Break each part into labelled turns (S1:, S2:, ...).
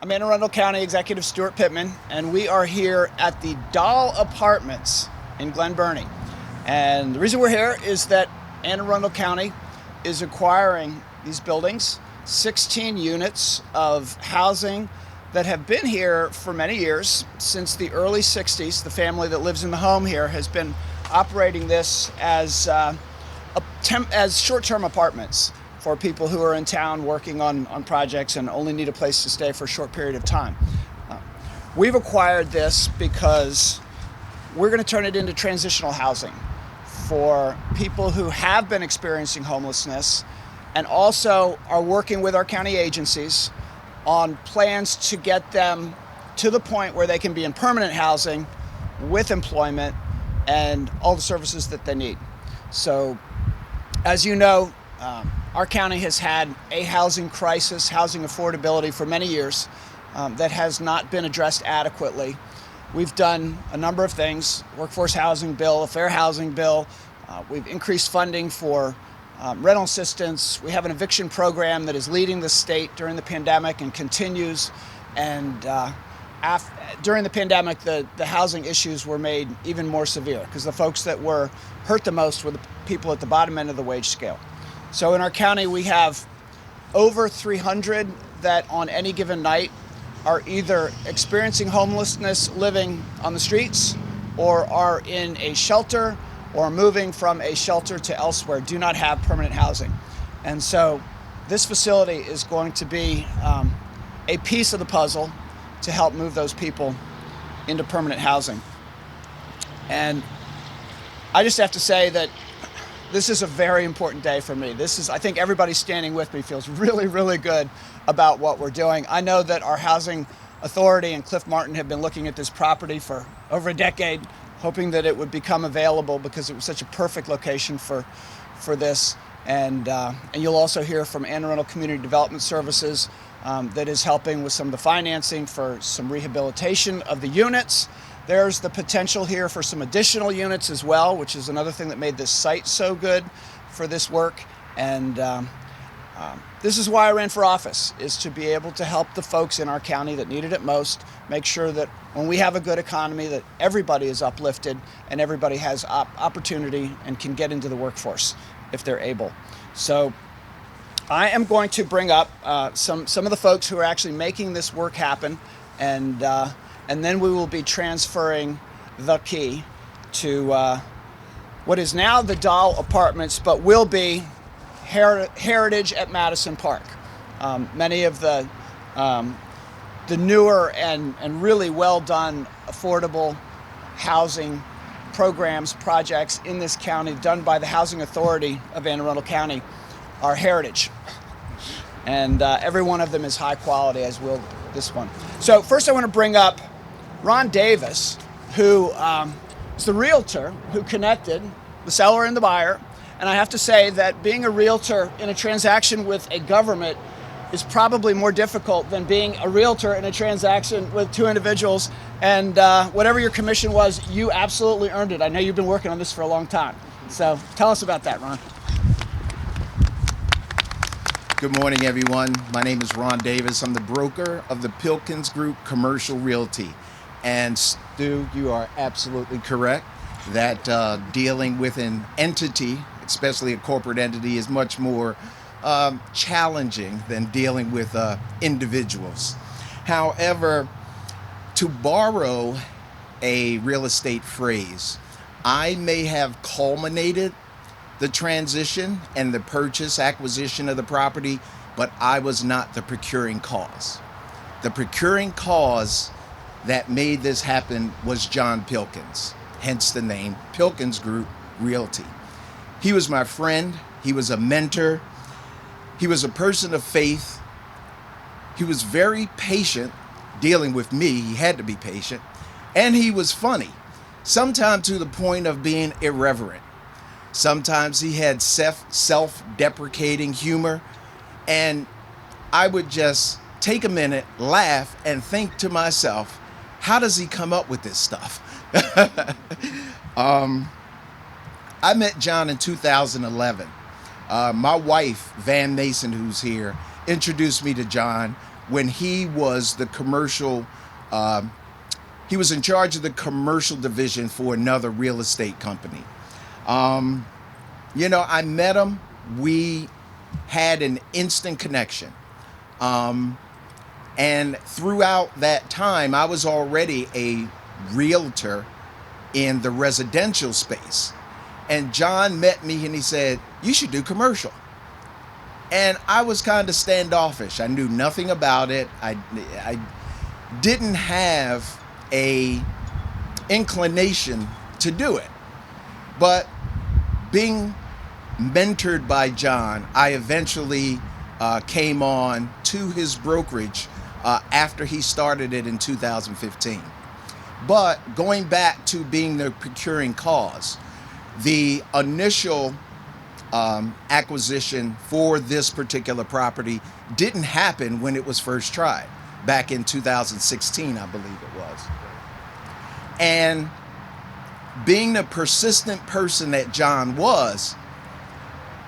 S1: I'm Anne Arundel County Executive Stuart Pittman, and we are here at the Dahl Apartments in Glen Burnie. And the reason we're here is that Anne Arundel County is acquiring these buildings, 16 units of housing that have been here for many years, since the early 60s. The family that lives in the home here has been operating this as short-term apartments for people who are in town working on projects and only need a place to stay for a short period of time. We've acquired this because we're going to turn it into transitional housing for people who have been experiencing homelessness, and also are working with our county agencies on plans to get them to the point where they can be in permanent housing with employment and all the services that they need. So, as you know, our county has had a housing crisis, housing affordability for many years that has not been addressed adequately. We've done a number of things: workforce housing bill, a fair housing bill. We've increased funding for rental assistance. We have an eviction program that is leading the state during the pandemic and continues. And during the pandemic, the housing issues were made even more severe because the folks that were hurt the most were the people at the bottom end of the wage scale. So in our county, we have over 300 that on any given night are either experiencing homelessness, living on the streets, or are in a shelter, or moving from a shelter to elsewhere, do not have permanent housing. And so this facility is going to be a piece of the puzzle to help move those people into permanent housing. And I just have to say that this is a very important day for me. I think everybody standing with me feels really, really good about what we're doing. I know that our housing authority and Cliff Martin have been looking at this property for over a decade, hoping that it would become available because it was such a perfect location for this. And you'll also hear from Anne Arundel Community Development Services that is helping with some of the financing for some rehabilitation of the units. There's the potential here for some additional units as well, which is another thing that made this site so good for this work. And this is why I ran for office, is to be able to help the folks in our county that need it most, make sure that when we have a good economy, that everybody is uplifted and everybody has opportunity and can get into the workforce if they're able. So I am going to bring up some of the folks who are actually making this work happen, and then we will be transferring the key to what is now the Dahl Apartments, but will be Heritage at Madison Park. Many of the newer and really well done affordable housing programs, projects in this county done by the Housing Authority of Anne Arundel County are heritage. And every one of them is high quality, as will this one. So first I want to bring up Ron Davis, who is the realtor who connected the seller and the buyer. And I have to say that being a realtor in a transaction with a government is probably more difficult than being a realtor in a transaction with two individuals. And whatever your commission was, you absolutely earned it. I know you've been working on this for a long time. So tell us about that, Ron.
S2: Good morning, everyone. My name is Ron Davis. I'm the broker of the Pilkins Group Commercial Realty. And Stu, you are absolutely correct that dealing with an entity, especially a corporate entity, is much more challenging than dealing with individuals. However, to borrow a real estate phrase, I may have culminated the transition and the acquisition of the property, but I was not the procuring cause. The procuring cause that made this happen was John Pilkins, hence the name Pilkins Group Realty. He was my friend. He was a mentor. He was a person of faith. He was very patient dealing with me. He had to be patient. And he was funny, sometimes to the point of being irreverent. Sometimes he had self-deprecating humor. And I would just take a minute, laugh, and think to myself, how does he come up with this stuff? I met John in 2011. My wife, Van Mason, who's here, introduced me to John when he was the commercial, he was in charge of the commercial division for another real estate company. I met him. We had an instant connection. And throughout that time, I was already a realtor in the residential space. And John met me and he said, "You should do commercial." And I was kind of standoffish. I knew nothing about it. I didn't have a inclination to do it. But being mentored by John, I eventually came on to his brokerage after he started it in 2015. But going back to being the procuring cause, the initial acquisition for this particular property didn't happen when it was first tried, back in 2016, I believe it was. And being the persistent person that John was,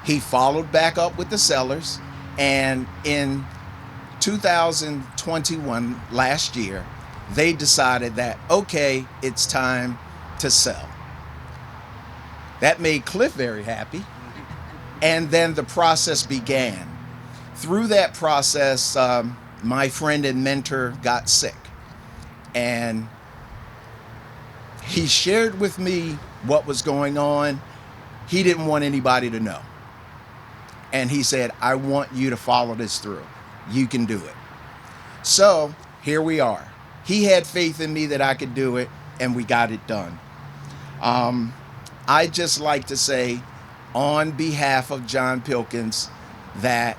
S2: he followed back up with the sellers, and in 2021, last year, they decided that, okay, it's time to sell. That made Cliff very happy. And then the process began. Through that process, my friend and mentor got sick. And he shared with me what was going on. He didn't want anybody to know. And he said, "I want you to follow this through. You can do it." So here we are. He had faith in me that I could do it, and we got it done. I just like to say, on behalf of John Pilkins, that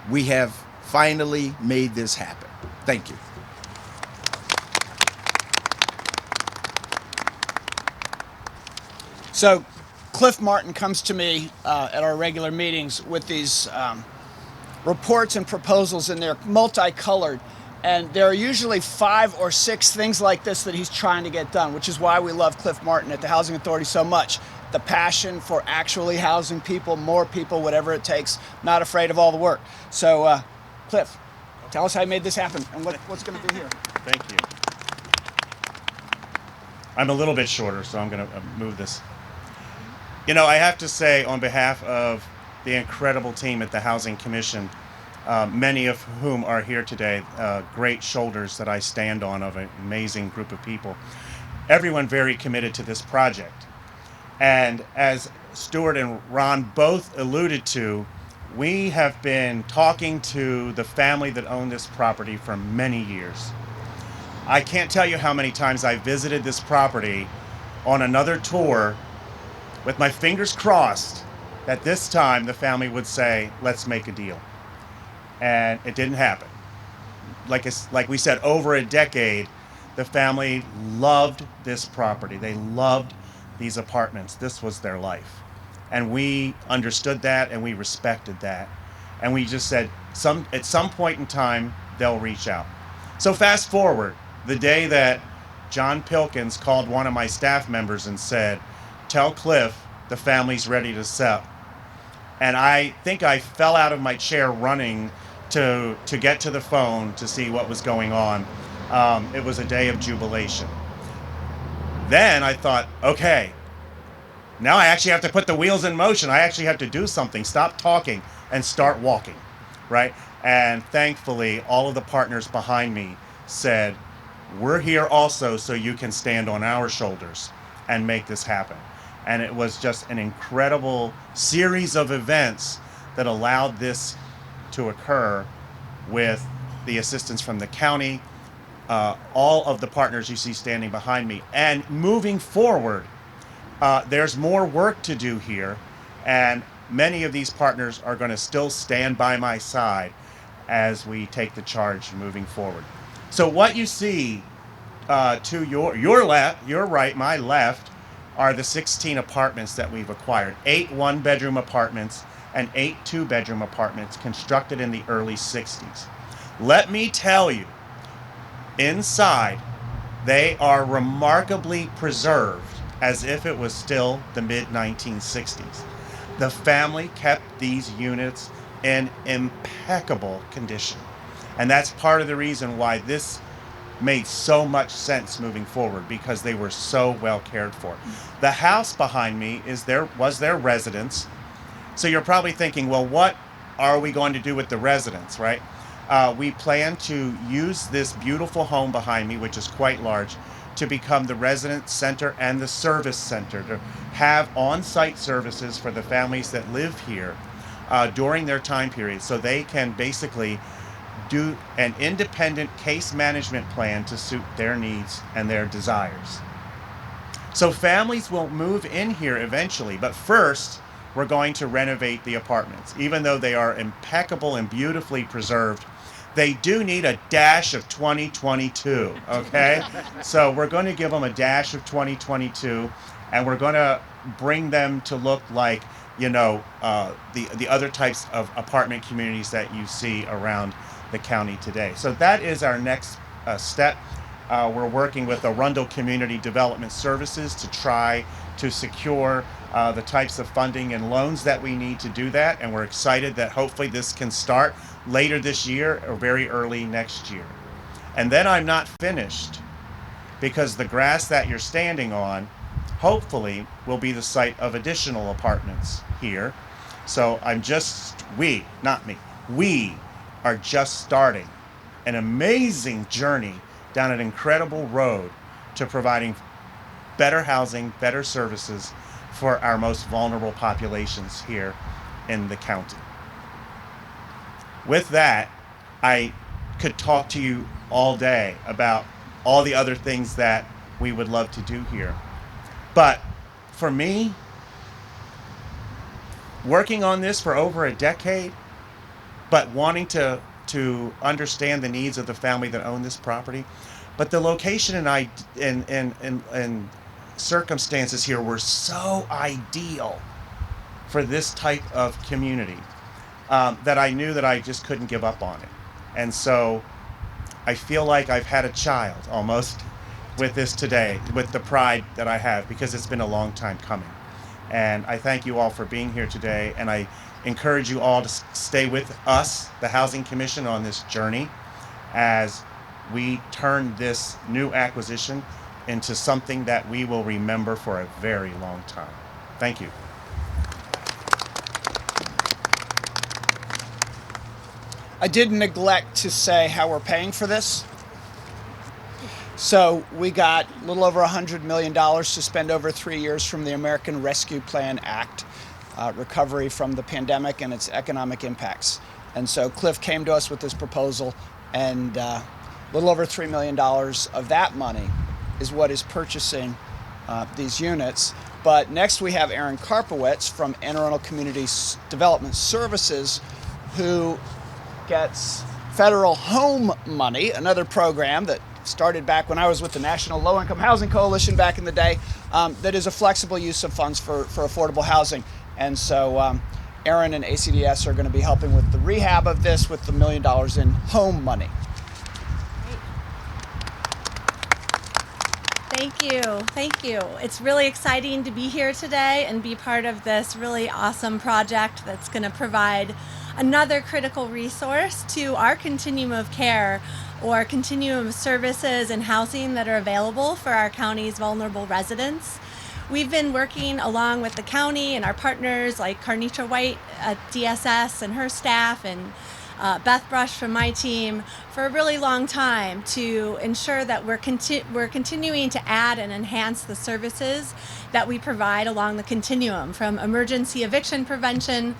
S2: we have finally made this happen. Thank you.
S1: So Cliff Martin comes to me at our regular meetings with these reports and proposals, and they're multicolored. And there are usually 5 or 6 things like this that he's trying to get done, which is why we love Cliff Martin at the Housing Authority so much. The passion for actually housing people, more people, whatever it takes, not afraid of all the work. So, Cliff, tell us how you made this happen and what's going to be here.
S3: Thank you. I'm a little bit shorter, so I'm going to move this. I have to say, on behalf of the incredible team at the Housing Commission, many of whom are here today, great shoulders that I stand on of an amazing group of people, everyone very committed to this project. And as Stuart and Ron both alluded to, we have been talking to the family that owned this property for many years. I can't tell you how many times I visited this property on another tour with my fingers crossed that this time the family would say, "Let's make a deal." And it didn't happen. Like we said, over a decade, the family loved this property. They loved these apartments. This was their life. And we understood that, and we respected that. And we just said, at some point in time, they'll reach out. So fast forward, the day that John Pilkins called one of my staff members and said, "Tell Cliff the family's ready to sell." And I think I fell out of my chair running to get to the phone to see what was going on. It was a day of jubilation. Then I thought, okay, now I actually have to put the wheels in motion. I actually have to do something, stop talking and start walking, right? And thankfully, all of the partners behind me said, "We're here also so you can stand on our shoulders and make this happen." And it was just an incredible series of events that allowed this to occur with the assistance from the county, all of the partners you see standing behind me. And moving forward, there's more work to do here, and many of these partners are going to still stand by my side as we take the charge moving forward. So what you see to your left, your right, my left, are the 16 apartments that we've acquired. 8 one-bedroom apartments and 8 two-bedroom apartments constructed in the early 60s. Let me tell you, inside, they are remarkably preserved as if it was still the mid-1960s. The family kept these units in impeccable condition. And that's part of the reason why this made so much sense moving forward, because they were so well cared for. The house behind me was their residence. So you're probably thinking, well, what are we going to do with the residence, right? We plan to use this beautiful home behind me, which is quite large, to become the residence center and the service center, to have on-site services for the families that live here during their time period, so they can basically do an independent case management plan to suit their needs and their desires. So families will move in here eventually, but first we're going to renovate the apartments. Even though they are impeccable and beautifully preserved, they do need a dash of 2022, okay? So we're going to give them a dash of 2022, and we're going to bring them to look like, you know, the other types of apartment communities that you see around the county today. So that is our next step. We're working with Arundel Community Development Services to try to secure the types of funding and loans that we need to do that, and we're excited that hopefully this can start later this year or very early next year. And then I'm not finished, because the grass that you're standing on hopefully will be the site of additional apartments here. So we are just starting an amazing journey down an incredible road to providing better housing, better services for our most vulnerable populations here in the county. With that, I could talk to you all day about all the other things that we would love to do here. But for me, working on this for over a decade, but wanting to understand the needs of the family that own this property, but the location and circumstances here were so ideal for this type of community that I knew that I just couldn't give up on it. And so I feel like I've had a child almost with this today, with the pride that I have, because it's been a long time coming. And I thank you all for being here today, and I encourage you all to stay with us, the Housing Commission, on this journey as we turn this new acquisition into something that we will remember for a very long time. Thank you.
S1: I did neglect to say how we're paying for this. So we got a little over $100 million to spend over 3 years from the American Rescue Plan Act, recovery from the pandemic and its economic impacts. And so Cliff came to us with this proposal, and a little over $3 million of that money is what is purchasing these units. But next we have Aaron Karpowitz from Anne Arundel Community Development Services, who gets federal home money, another program that started back when I was with the National Low Income Housing Coalition back in the day, that is a flexible use of funds for affordable housing. And so Aaron and ACDS are going to be helping with the rehab of this with the $1 million in home money.
S4: Thank you. It's really exciting to be here today and be part of this really awesome project that's going to provide another critical resource to our continuum of care, or continuum of services and housing that are available for our county's vulnerable residents. We've been working along with the county and our partners like Carnitra White at DSS and her staff, and Beth Brush from my team, for a really long time to ensure that we're continuing to add and enhance the services that we provide along the continuum, from emergency eviction prevention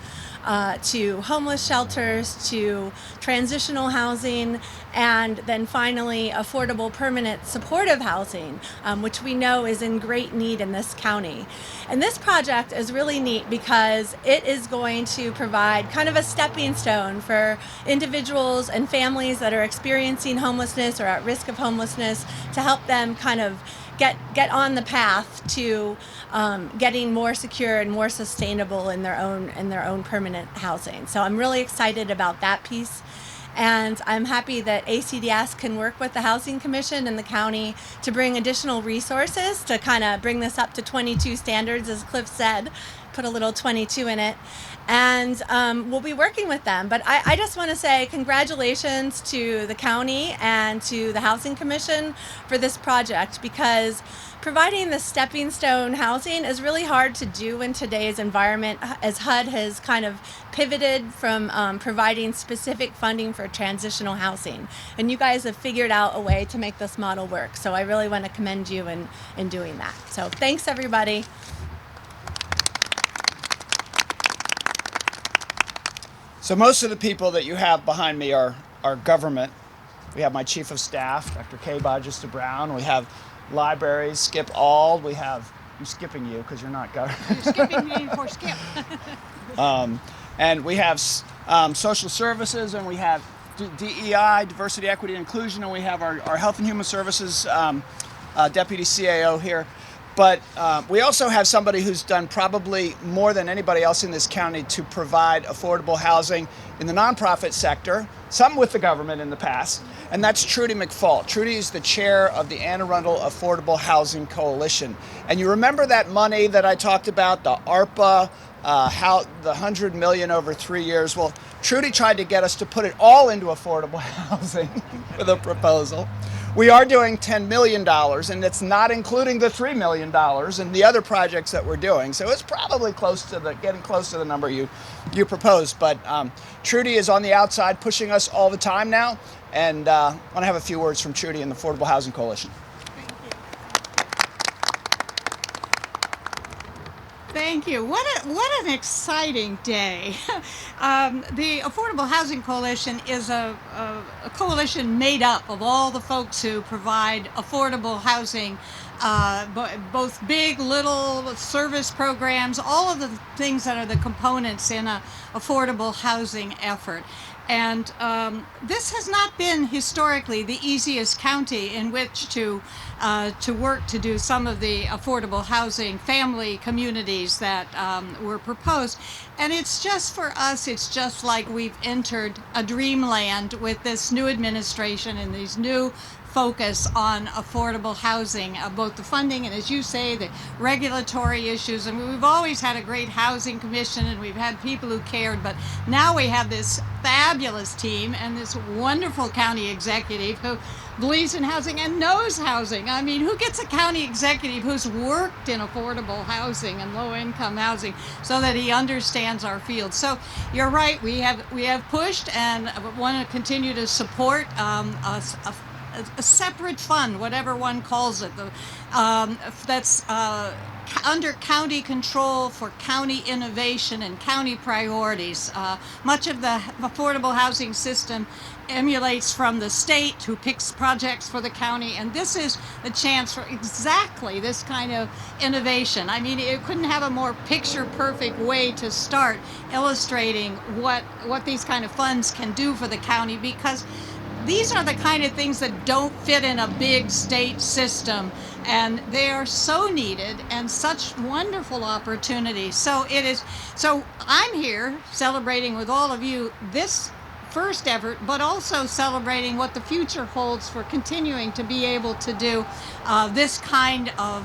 S4: to homeless shelters, to transitional housing, and then finally affordable permanent supportive housing, which we know is in great need in this county. And this project is really neat because it is going to provide kind of a stepping stone for individuals and families that are experiencing homelessness or at risk of homelessness, to help them kind of get on the path to getting more secure and more sustainable in their own permanent housing. So I'm really excited about that piece, and I'm happy that ACDS can work with the Housing Commission and the county to bring additional resources to kind of bring this up to 22 standards, as Cliff said, put a little 22 in it. And we'll be working with them. But I just want to say congratulations to the county and to the Housing Commission for this project, because providing the stepping stone housing is really hard to do in today's environment, as HUD has kind of pivoted from providing specific funding for transitional housing. And you guys have figured out a way to make this model work. So I really want to commend you in doing that. So thanks, everybody.
S1: So most of the people that you have behind me are government. We have my chief of staff, Dr. K. Bodgester Brown. We have libraries, Skip Ald. We have, I'm skipping you because you're not government.
S5: You're skipping me for Skip.
S1: And we have social services, and we have DEI, diversity, equity, and inclusion, and we have our health and human services deputy CAO here. But we also have somebody who's done probably more than anybody else in this county to provide affordable housing in the nonprofit sector, some with the government in the past, and that's Trudy McFall. Trudy is the chair of the Arundel Affordable Housing Coalition. And you remember that money that I talked about, the ARPA, the $100 million over 3 years? Well, Trudy tried to get us to put it all into affordable housing with a proposal. We are doing $10 million, and it's not including the $3 million and the other projects that we're doing. So it's probably getting close to the number you proposed. But Trudy is on the outside pushing us all the time now, and I want to have a few words from Trudy and the Affordable Housing Coalition.
S5: Thank you. What an exciting day. The Affordable Housing Coalition is a coalition made up of all the folks who provide affordable housing, both big, little service programs, all of the things that are the components in an affordable housing effort. And this has not been historically the easiest county in which to work to do some of the affordable housing family communities that were proposed. And it's just, for us, it's just like we've entered a dreamland with this new administration and these new focus on affordable housing, both the funding and, as you say, the regulatory issues. I mean, we've always had a great housing commission and we've had people who cared, but now we have this fabulous team and this wonderful county executive who believes in housing and knows housing. I mean, who gets a county executive who's worked in affordable housing and low-income housing so that he understands our field? So you're right, we have pushed and want to continue to support a separate fund, whatever one calls it, that's under county control for county innovation and county priorities. Much of the affordable housing system emulates from the state, who picks projects for the county, and this is the chance for exactly this kind of innovation. I mean, it couldn't have a more picture-perfect way to start illustrating what these kind of funds can do for the county, because these are the kind of things that don't fit in a big state system, and they are so needed and such wonderful opportunities. So I'm here celebrating with all of you this first effort, but also celebrating what the future holds for continuing to be able to do this kind of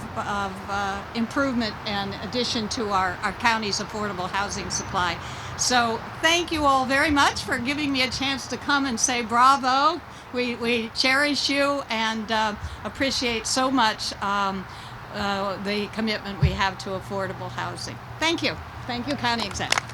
S5: improvement and addition to our county's affordable housing supply. So thank you all very much for giving me a chance to come and say bravo. We cherish you and appreciate so much the commitment we have to affordable housing. Thank you. Thank you, County Exec.